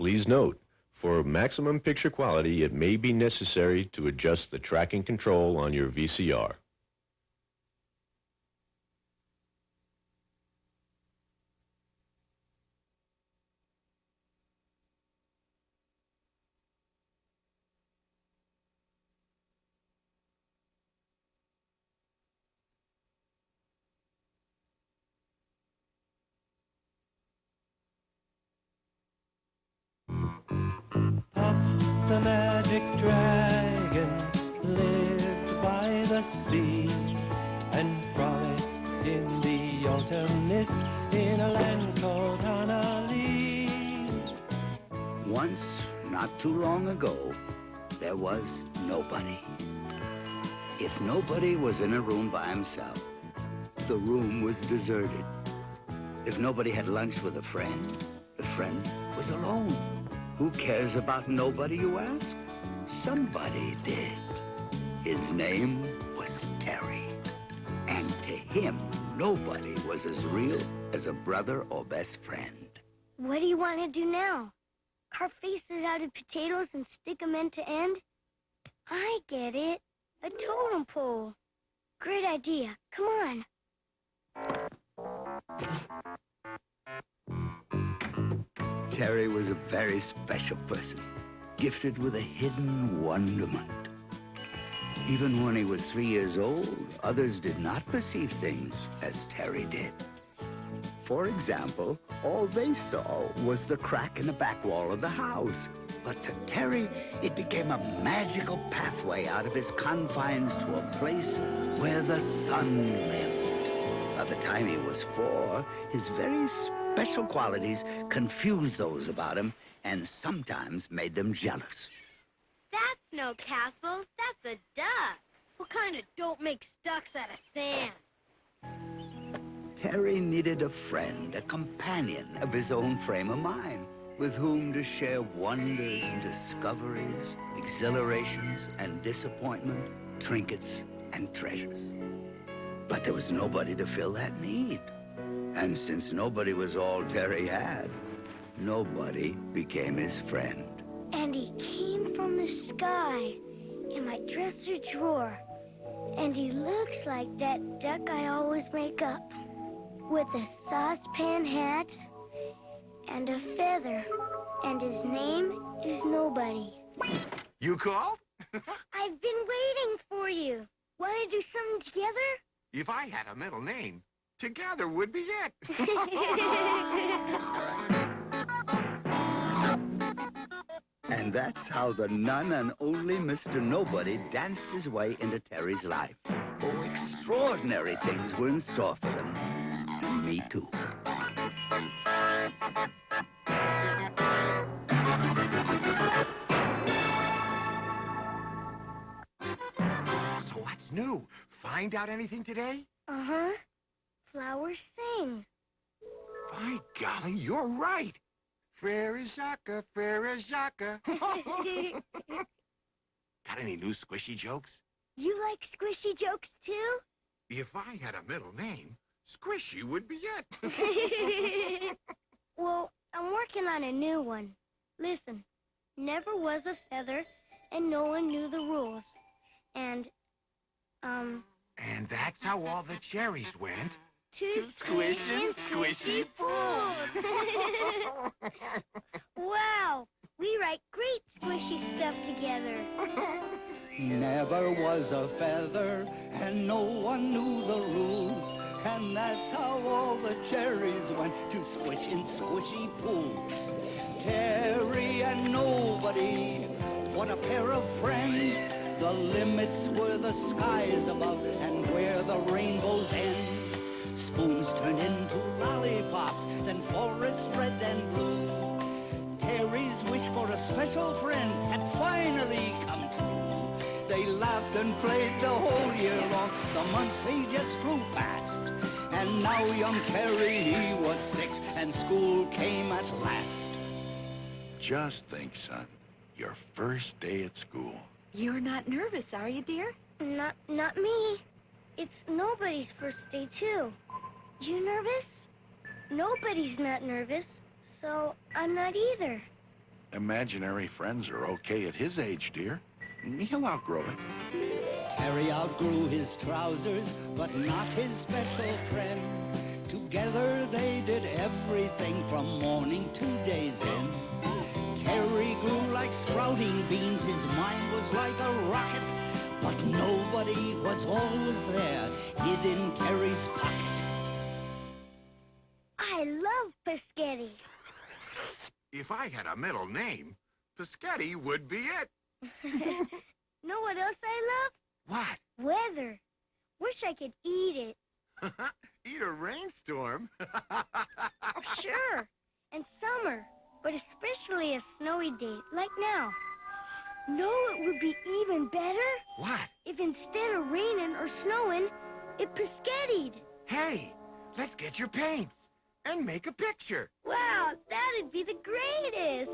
Please note, for maximum picture quality, it may be necessary to adjust the tracking control on your VCR. The magic dragon lived by the sea and frolicked in the autumn mist in a land called Hanali. Once, not too long ago, there was nobody. If nobody was in a room by himself, the room was deserted. If nobody had lunch with a friend, the friend was alone. Who cares about nobody, you ask? Somebody did. His name was Terry. And to him, nobody was as real as a brother or best friend. What do you want to do now? Carve faces out of potatoes and stick them end to end? I get it. A totem pole. Great idea. Come on. Terry was a very special person, gifted with a hidden wonderment. Even when he was 3 years old, others did not perceive things as Terry did. For example, all they saw was the crack in the back wall of the house. But to Terry, it became a magical pathway out of his confines to a place where the sun lived. By the time he was 4, his very special qualities confused those about him and sometimes made them jealous. That's no castle. That's a duck. What kind of dope makes ducks out of sand? Terry needed a friend, a companion of his own frame of mind, with whom to share wonders and discoveries, exhilarations and disappointment, trinkets and treasures. But there was nobody to fill that need. And since nobody was all Terry had, nobody became his friend. And he came from the sky in my dresser drawer. And he looks like that duck I always make up, with a saucepan hat and a feather. And his name is Nobody. You called? I've been waiting for you. Want to do something together? If I had a middle name, together would be it. And that's how the none and only Mr. Nobody danced his way into Terry's life. Oh, extraordinary things were in store for them. And me too. So what's new? Find out anything today? Uh-huh. Flowers sing. By golly, you're right. Frere Jacques, Frere Jacques. Got any new squishy jokes? You like squishy jokes, too? If I had a middle name, Squishy would be it. Well, I'm working on a new one. Listen, never was a feather, and no one knew the rules. And that's how all the cherries went. To squish and squishy pools. Wow, we write great squishy stuff together. Never was a feather, and no one knew the rules. And that's how all the cherries went to squish in squishy pools. Terry and Nobody, what a pair of friends. The limits were the skies above and where the rainbows end. Spoons turned into lollipops, then forests red and blue. Terry's wish for a special friend had finally come true. They laughed and played the whole year long. The months they just flew past. And now young Terry, he was 6, and school came at last. Just think, son, your first day at school. You're not nervous, are you, dear? Not me. It's Nobody's first day, too. You nervous? Nobody's not nervous, so I'm not either. Imaginary friends are okay at his age, dear. He'll outgrow it. Terry outgrew his trousers, but not his special friend. Together they did everything from morning to day's end. Terry grew like sprouting beans, his mind was like a rocket, but nobody was always there, hid in Terry's pocket. I love Pescetti. If I had a middle name, Pescetti would be it. Know what else I What? love? Weather. Wish I could eat it. Eat a rainstorm? Oh, sure. And summer, but especially a snowy day, like now. Know it would be even better? What? If instead of raining or snowing, it Pescetti'd. Hey, let's get your paints and make a picture. Wow, that'd be the greatest.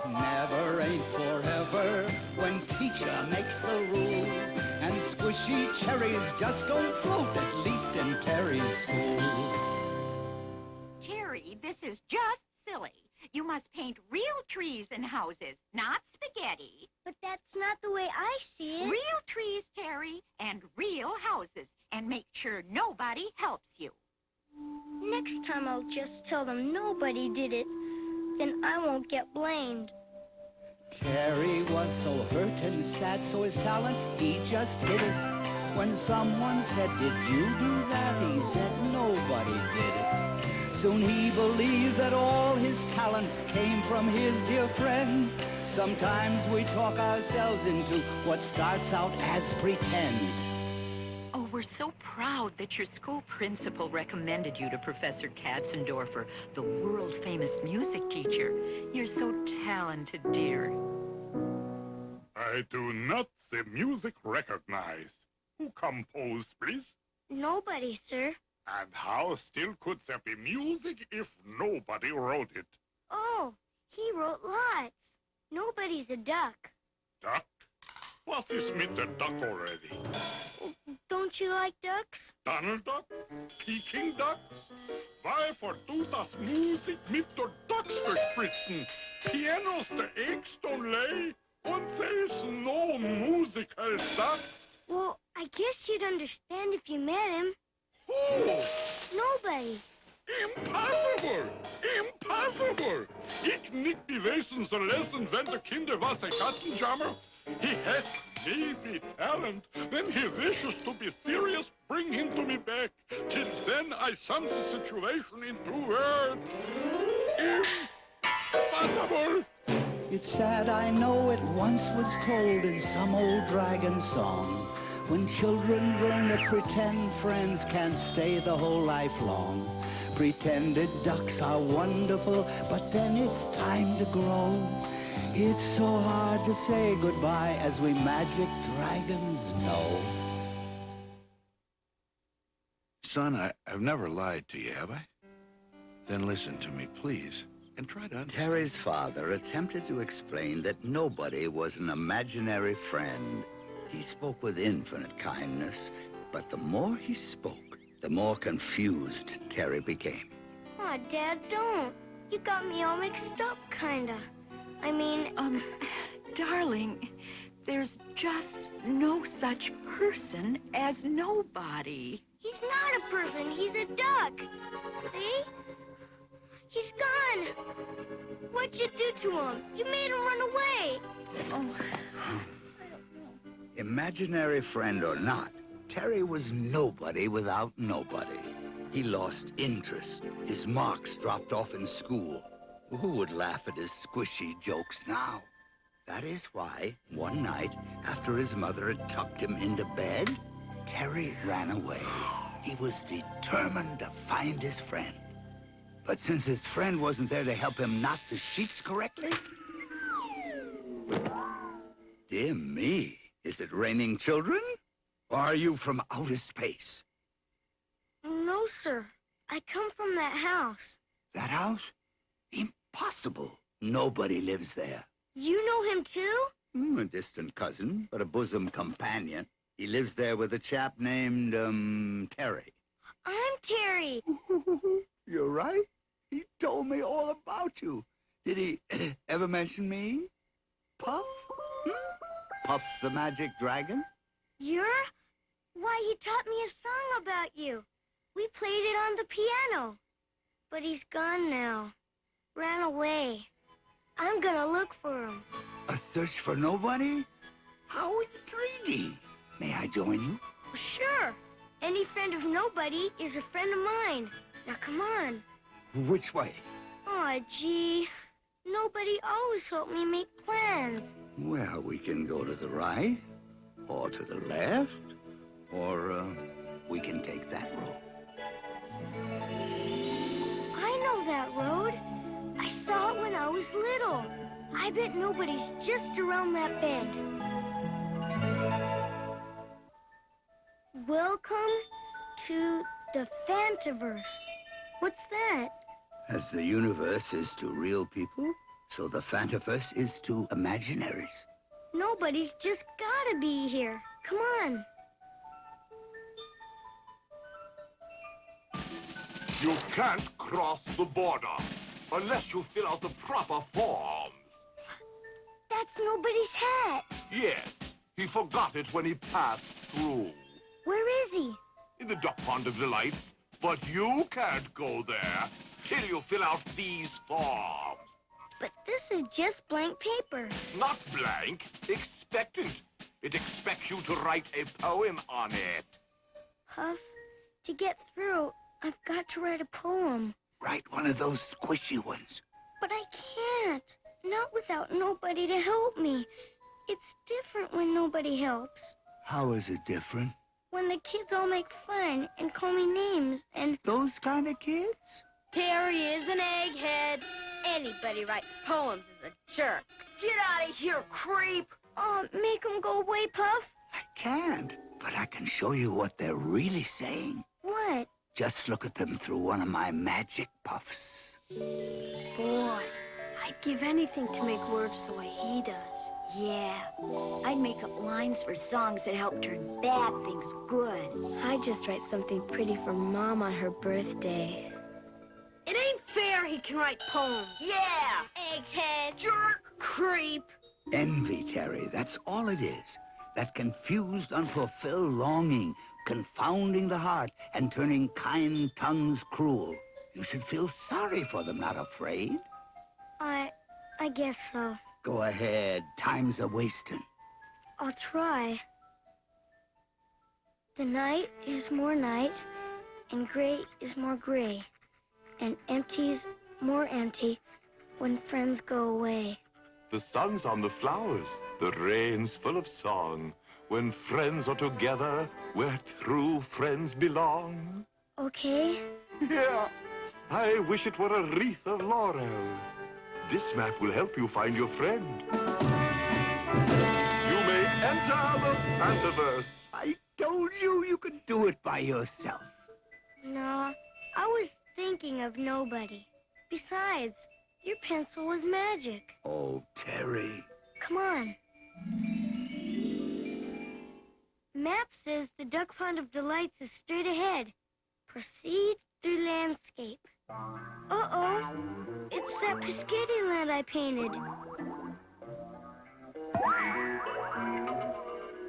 Never ain't forever when teacher makes the rules, and squishy cherries just don't float, at least in Terry's school. Terry, this is just silly. You must paint real trees and houses, not spaghetti. But that's not the way I see it. Real trees, Terry, and real houses. And make sure nobody helps you. Next time I'll just tell them nobody did it. Then I won't get blamed. Terry was so hurt and sad, so his talent, he just hid it. When someone said, "Did you do that?" he said, "Nobody did it." Soon he believed that all his talent came from his dear friend. Sometimes we talk ourselves into what starts out as pretend. Oh, we're so proud that your school principal recommended you to Professor Katzendorfer, the world-famous music teacher. You're so talented, dear. I do not the music recognize. Who composed, please? Nobody, sir. And how still could there be music if nobody wrote it? Oh, he wrote lots. Nobody's a duck. Duck? Was is mit der duck already? Don't you like ducks? Donald ducks? Peking ducks? Why du das Musik mit der Ducks bespritzen? Pianos der eggs don't lay, und there is no musical ducks. Well, I guess you'd understand if you met him. Who? Nobody. Impossible! Impossible! Ich nicht gewesen so lesen, wenn der Kinder was a Katzenjammer. He has maybe talent. When he wishes to be serious, bring him to me back. Till then I sum the situation in 2 words. Impossible! It's sad, I know, it once was told in some old dragon song. When children learn that pretend friends can't stay the whole life long. Pretended ducks are wonderful, but then it's time to grow. It's so hard to say goodbye, as we magic dragons know. Son, I've never lied to you, have I? Then listen to me, please, and try to understand. Terry's father attempted to explain that nobody was an imaginary friend. He spoke with infinite kindness, but the more he spoke, the more confused Terry became. Aw, Dad, don't. You got me all mixed up, kinda. I mean... Darling, there's just no such person as nobody. He's not a person, he's a duck. See? He's gone. What'd you do to him? You made him run away. Oh, Imaginary friend or not, Terry was nobody without nobody. He lost interest. His marks dropped off in school. Who would laugh at his squishy jokes now? That is why, one night, after his mother had tucked him into bed, Terry ran away. He was determined to find his friend. But since his friend wasn't there to help him knot the sheets correctly... Dear me, is it raining children? Or are you from outer space? No, sir. I come from that house. That house? Impossible. Nobody lives there. You know him, too? A distant cousin, but a bosom companion. He lives there with a chap named, Terry. I'm Terry. You're right. He told me all about you. Did he ever mention me? Puff? Puff the magic dragon? Why, he taught me a song about you. We played it on the piano. But he's gone now. Ran away. I'm gonna look for him. A search for nobody? How intriguing. May I join you? Sure. Any friend of nobody is a friend of mine. Now, come on. Which way? Aw, gee. Nobody always helped me make plans. Well, we can go to the right, or to the left, or we can take that road. I know that road. I saw it when I was little. I bet nobody's just around that bend. Welcome to the Fantaverse. What's that? As the universe is to real people, so the Fantaverse is to imaginaries. Nobody's just gotta be here. Come on. You can't cross the border unless you fill out the proper forms. That's nobody's hat. Yes, he forgot it when he passed through. Where is he? In the Duck Pond of Delights. But you can't go there till you fill out these forms. But this is just blank paper. Not blank, expectant. It expects you to write a poem on it. Puff, to get through, I've got to write a poem. Write one of those squishy ones. But I can't. Not without nobody to help me. It's different when nobody helps. How is it different? When the kids all make fun and call me names and... Those kind of kids? Terry is an egghead. Anybody writes poems is a jerk. Get out of here, creep! Oh, make them go away, Puff. I can't, but I can show you what they're really saying. What? Just look at them through one of my magic puffs. Boy, I'd give anything to make words the way he does. Yeah, I'd make up lines for songs that help turn bad things good. I'd just write something pretty for Mom on her birthday. It ain't fair he can write poems. Yeah! Egghead, jerk, creep. Envy, Terry, that's all it is. That confused, unfulfilled longing, confounding the heart and turning kind tongues cruel. You should feel sorry for them, not afraid. I guess so. Go ahead, time's a-wasting. I'll try. The night is more night, and gray is more gray, and empty's more empty when friends go away. The sun's on the flowers, the rain's full of song. When friends are together, where true friends belong. Okay? Yeah, I wish it were a wreath of laurel. This map will help you find your friend. You may enter the Fantaverse. I told you you could do it by yourself. No, I was thinking of nobody. Besides, your pencil was magic. Oh, Terry. Come on. Map says the Duck Pond of Delights is straight ahead. Proceed through landscape. Uh-oh. It's that Piscatty land I painted.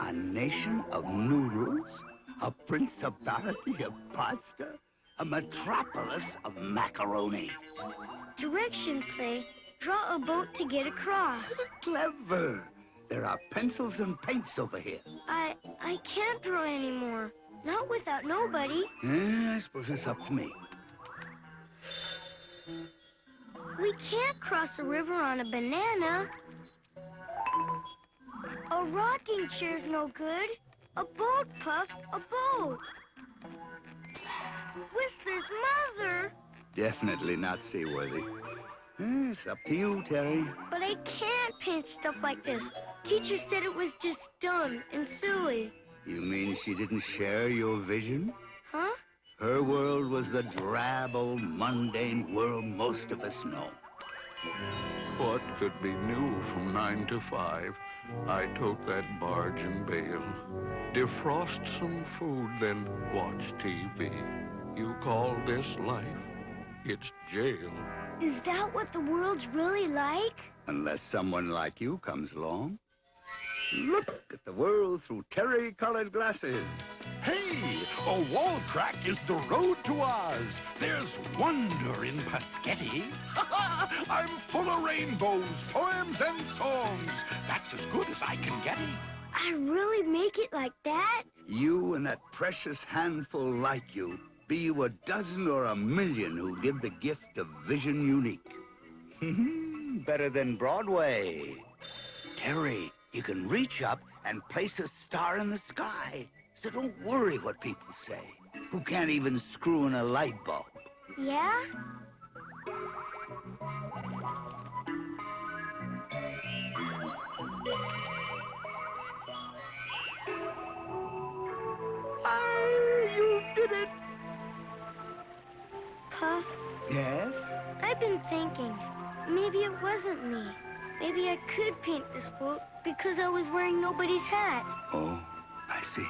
A nation of noodles, a principality of pasta, a metropolis of macaroni. Directions say, draw a boat to get across. Clever. There are pencils and paints over here. I can't draw anymore. Not without nobody. I suppose it's up to me. We can't cross a river on a banana. A rocking chair's no good. A boat, Puff, a boat. Whistler's mother. Definitely not seaworthy. It's up to you, Terry. But I can't paint stuff like this. Teacher said it was just dumb and silly. You mean she didn't share your vision? Huh? Her world was the drab, old, mundane world most of us know. What could be new from 9 to 5? I tote that barge and bale, defrost some food, then watch TV. You call this life? It's jail. Is that what the world's really like? Unless someone like you comes along. Look at the world through terry-colored glasses. Hey, a wall crack is the road to Oz. There's wonder in Paschetti. I'm full of rainbows, poems, and songs. That's as good as I can get it. I really make it like that? You and that precious handful like you, be you a dozen or a million who give the gift of vision unique. Better than Broadway. Terry, you can reach up and place a star in the sky. So don't worry what people say, who can't even screw in a light bulb. Yeah? You did it! Puff, Yes? I've been thinking. Maybe it wasn't me. Maybe I could paint this boat because I was wearing nobody's hat. Oh, I see.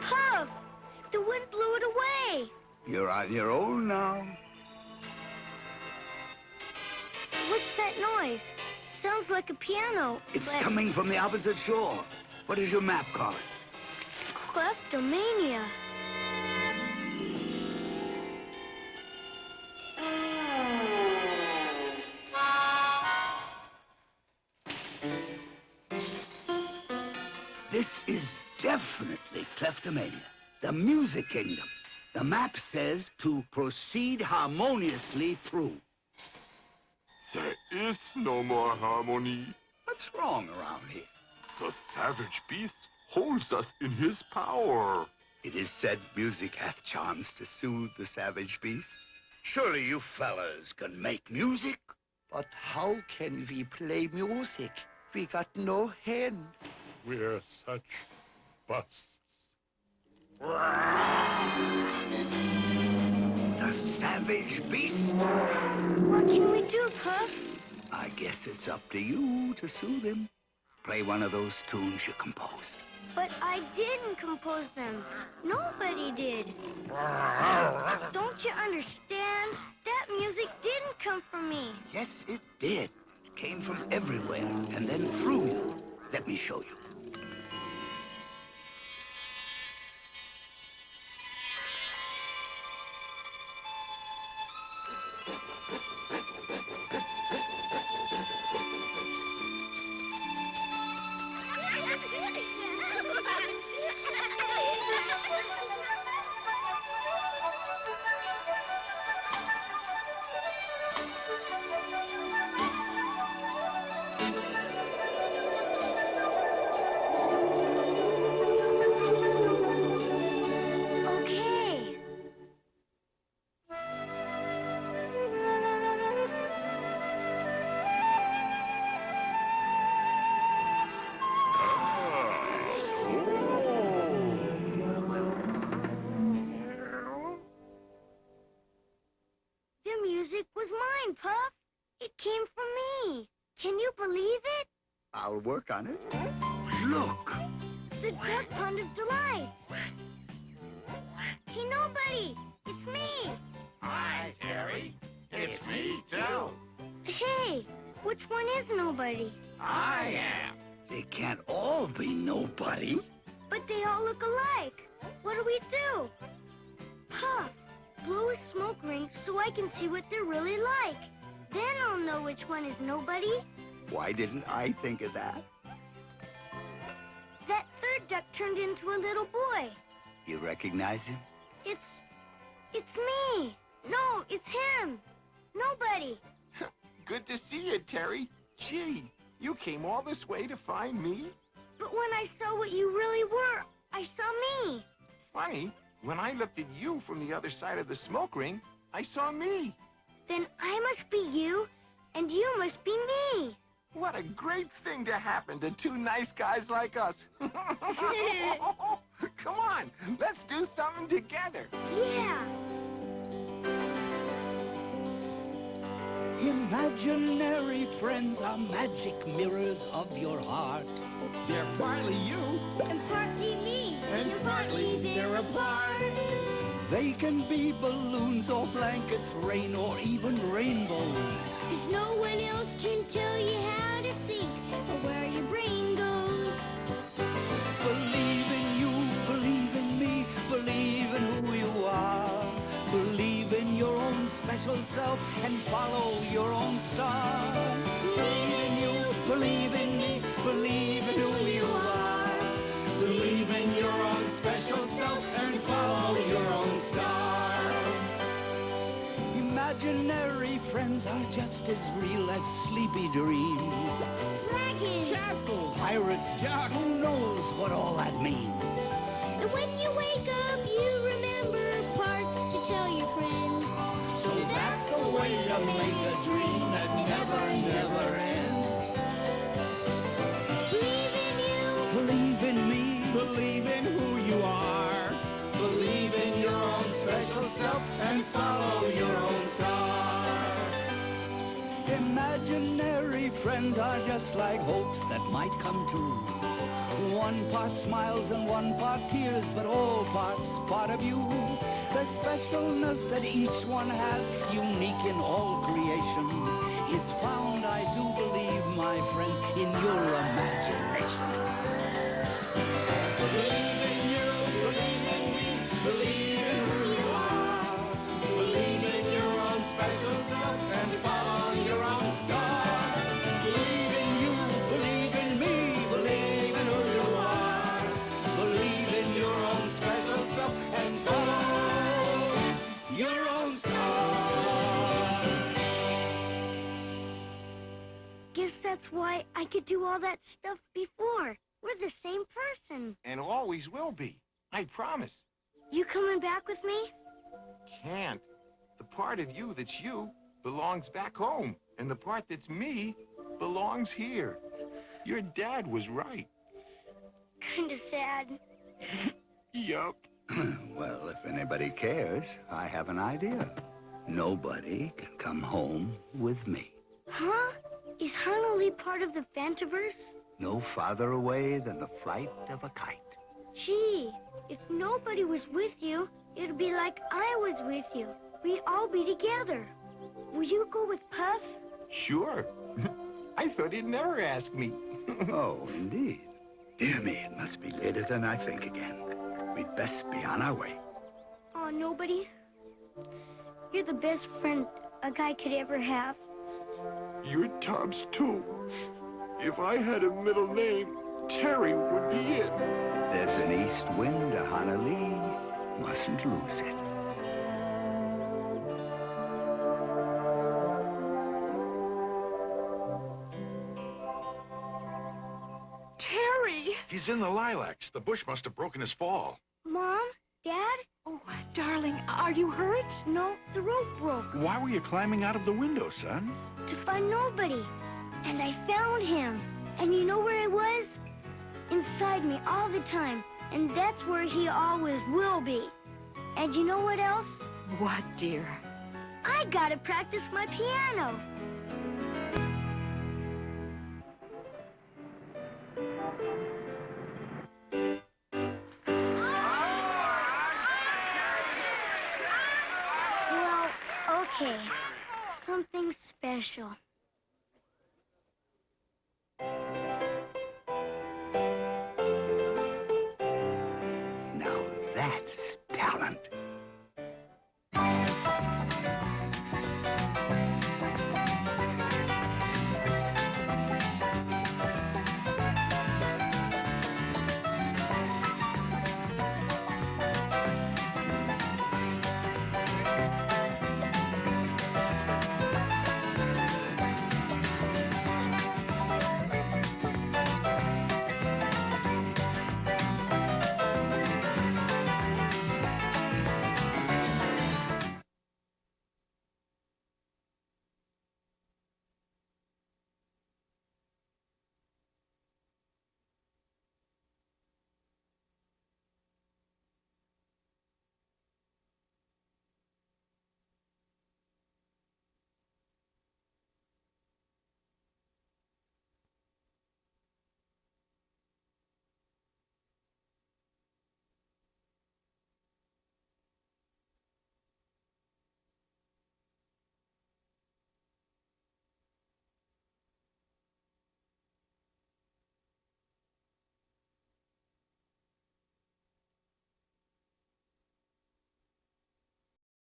Puff! The wind blew it away. You're on your own now. What's that noise? Sounds like a piano. It's but coming from the opposite shore. What does your map call it? Kleptomania. This is definitely kleptomania. The music kingdom. The map says to proceed harmoniously through. There is no more harmony. What's wrong around here? The savage beast holds us in his power. It is said music hath charms to soothe the savage beast. Surely you fellas can make music. But how can we play music? We got no hands. We're such busts. The savage beast? What can we do, Puff? I guess it's up to you to soothe him. Play one of those tunes you composed. But I didn't compose them. Nobody did. Don't you understand? That music didn't come from me. Yes, it did. It came from everywhere and then through you. Let me show you. Okay. The music was mine, Puff. It came from me. Can you believe it? I'll work on it. Look! The duck pond of delights. Hey, nobody! It's me! Hi, Terry. It's me, too. Hey, which one is nobody? I am. They can't all be nobody. But they all look alike. What do we do? Puff, blow a smoke ring so I can see what they're really like. Then I'll know which one is nobody. Why didn't I think of that? That third duck turned into a little boy. You recognize him? It's me. No, it's him. Nobody. Good to see you, Terry. Gee, you came all this way to find me? But when I saw what you really were, I saw me. Funny, when I looked at you from the other side of the smoke ring, I saw me. Then I must be you, and you must be me. What a great thing to happen to two nice guys like us. Come on, let's do something together. Yeah. Imaginary friends are magic mirrors of your heart. They're partly you, And partly me. and partly they're apart. They can be balloons or blankets, rain or even rainbows. 'Cause no one else can tell you how to think or where your brain goes. Believe in you, believe in me, believe in who you are. Believe in your own special self and follow your own star. Believe in you, believe in me, believe in who you are. Believe in your own special self and follow your own star. Imaginary friends are just as real as sleepy dreams. Dragons! Castles, pirates, jocks, who knows what all that means? And when you wake up, you remember parts to tell your friends. So that's the way to make a dream that never, never ends. Believe in you. Believe in me. Believe in who you are. Believe in your own special self and follow your own star. Imaginary friends are just like hopes that might come true. One part smiles and one part tears, but all parts part of you. The specialness that each one has, unique in all creation, is found, I do believe, my friends, in your imagination. Believe in you, believe in me, believe in who you are. Believe in your own special self and follow your own star. Believe in you, believe in me, believe in who you are. Believe in your own special self and follow your own star. Guess that's why I could do all that stuff before. We're the same person. And always will be. I promise. You coming back with me? Can't. The part of you that's you belongs back home. And the part that's me belongs here. Your dad was right. Kinda sad. Yup. Well, if anybody cares, I have an idea. Nobody can come home with me. Huh? Is Honolulu part of the Fantaverse? No farther away than the flight of a kite. Gee, if nobody was with you, it'd be like I was with you. We'd all be together. Will you go with Puff? Sure. I thought he'd never ask me. Oh, indeed. Dear me, it must be later than I think again. We'd best be on our way. Oh, nobody? You're the best friend a guy could ever have. You're Tom's too. If I had a middle name, Terry would be it. There's an east wind to Honolulu. Mustn't lose it. Terry! He's in the lilacs. The bush must have broken his fall. Mom? Dad? Oh, darling, are you hurt? No, the rope broke. Why were you climbing out of the window, son? To find nobody. And I found him. And you know where he was? Inside me all the time. And that's where he always will be. And you know what else? What, dear? I gotta practice my piano. Well, okay. Something special.